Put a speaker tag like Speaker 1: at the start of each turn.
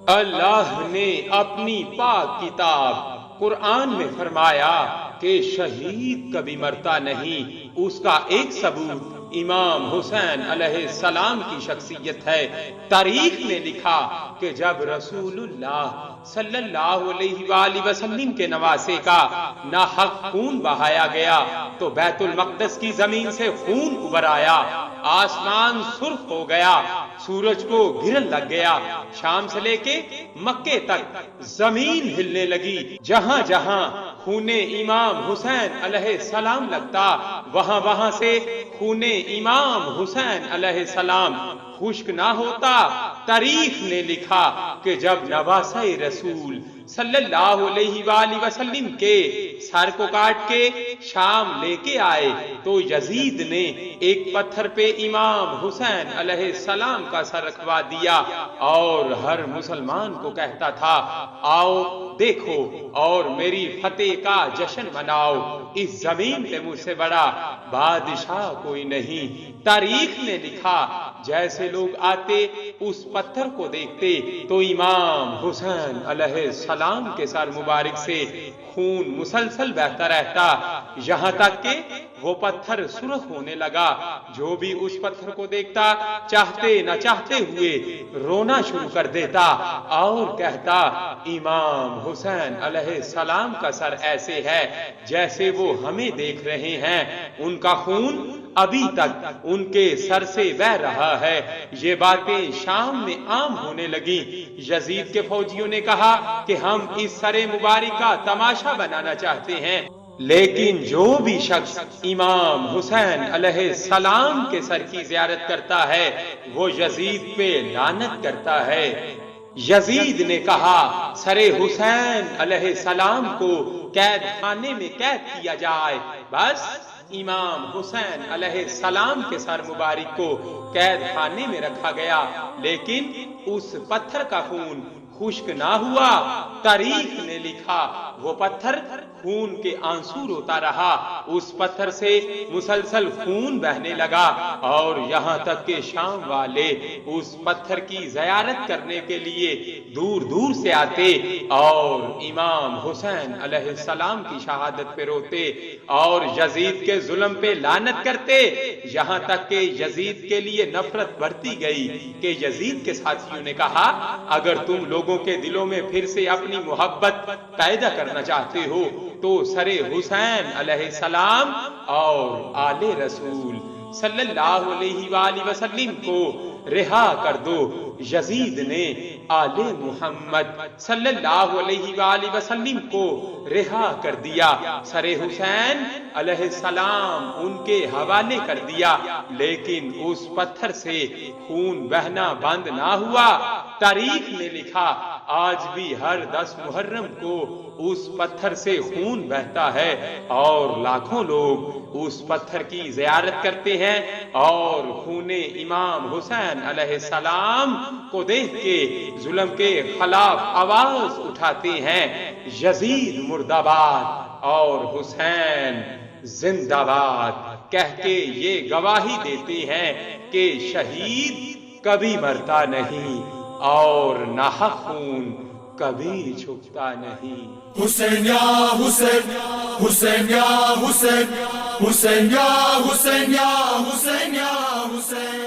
Speaker 1: اللہ نے اپنی پاک کتاب قرآن میں فرمایا کہ شہید کبھی مرتا نہیں۔ اس کا ایک ثبوت امام حسین علیہ السلام کی شخصیت ہے۔ تاریخ نے لکھا کہ جب رسول اللہ صلی اللہ علیہ وآلہ وسلم کے نواسے کا ناحق خون بہایا گیا تو بیت المقدس کی زمین سے خون ابھر آیا، آسمان سرخ ہو گیا، سورج کو گرن لگ گیا، شام سے لے کے مکے تک زمین ہلنے لگی۔ جہاں جہاں خون امام حسین علیہ السلام لگتا، وہاں وہاں سے خون امام حسین علیہ السلام خشک نہ ہوتا۔ تاریخ نے لکھا کہ جب نواسہ رسول صلی اللہ علیہ وآلہ وسلم کے سر کو کاٹ کے شام لے کے آئے تو یزید نے ایک پتھر پہ امام حسین علیہ السلام کا سر رکھوا دیا اور ہر مسلمان کو کہتا تھا، آؤ دیکھو اور میری فتح کا جشن مناؤ، اس زمین پہ مجھ سے بڑا بادشاہ کوئی نہیں۔ تاریخ نے لکھا جیسے لوگ آتے اس پتھر کو دیکھتے تو امام حسین علیہ السلام کے سر مبارک سے خون مسلسل بہتا رہتا، یہاں تک کہ وہ پتھر سرخ ہونے لگا۔ جو بھی اس پتھر کو دیکھتا چاہتے نہ چاہتے ہوئے رونا شروع کر دیتا اور کہتا، امام حسین علیہ السلام کا سر ایسے ہے جیسے وہ ہمیں دیکھ رہے ہیں، ان کا خون ابھی تک ان کے سر سے بہہ رہا ہے۔ یہ باتیں شام میں عام ہونے لگی۔ یزید کے فوجیوں نے کہا کہ ہم اس سر مبارک کا تماشا بنانا چاہتے ہیں، لیکن جو بھی شخص امام حسین علیہ السلام کے سر کی زیارت کرتا ہے وہ یزید پہ لعنت کرتا ہے۔ یزید نے کہا سر حسین علیہ السلام کو قید خانے میں قید کیا جائے۔ بس امام حسین علیہ السلام کے سر مبارک کو قید خانے میں رکھا گیا، لیکن اس پتھر کا خون خشک نہ ہوا۔ تاریخ نے لکھا وہ پتھر خون کے آنسو روتا رہا، اس پتھر سے مسلسل خون بہنے لگا اور یہاں تک کہ شام والے اس پتھر کی زیارت کرنے کے لیے دور دور سے آتے اور امام حسین علیہ السلام کی شہادت پہ روتے اور یزید کے ظلم پہ لعنت کرتے، یہاں تک کہ یزید کے لیے نفرت بڑھتی گئی کہ یزید کے ساتھیوں نے کہا، اگر تم لوگوں کے دلوں میں پھر سے اپنی محبت پیدا کرنا چاہتے ہو تو سر حسین علیہ السلام اور آل رسول صلی اللہ علیہ وآلہ وسلم کو رہا کر دو۔ یزید نے آل محمد صلی اللہ علیہ وآلہ وسلم کو رہا کر دیا، سر حسین علیہ السلام ان کے حوالے کر دیا، لیکن اس پتھر سے خون بہنا بند نہ ہوا۔ تاریخ نے لکھا آج بھی ہر 10 محرم کو اس پتھر سے خون بہتا ہے اور لاکھوں لوگ اس پتھر کی زیارت کرتے ہیں اور خون امام حسین علیہ السلام کو دیکھ کے ظلم کے خلاف آواز اٹھاتے ہیں، یزید مردہ باد اور حسین زندہ باد کہہ کے یہ گواہی دیتے ہیں کہ شہید کبھی مرتا نہیں اور ناحق خون کبھی چھپتا نہیں۔
Speaker 2: حسین یا حسین، حسین یا حسین، حسین یا حسین، یا حسین یا حسین۔